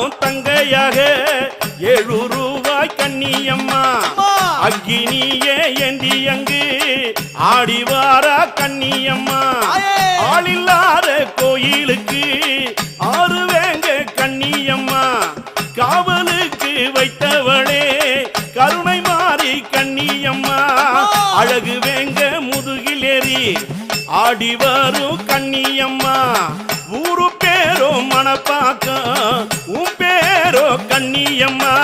எல்லாரும் தங்கையாக 7 ரூபாய் கண்ணியம்மா அக்கினியே ஏந்தி அங்கு ஆடிவாரா கண்ணியம்மா ஆளில்லாத கோயிலுக்கு 6 வேங்க கண்ணியம்மா காவலுக்கு வைத்தவளே கருணை மாறி கண்ணியம்மா அழகு வேங்க முதுகிலேறி ஆடி வரும் கண்ணியம்மா ஊரு பேரோ மணப்பாக்கம் உன் பேரோ கண்ணியம்மா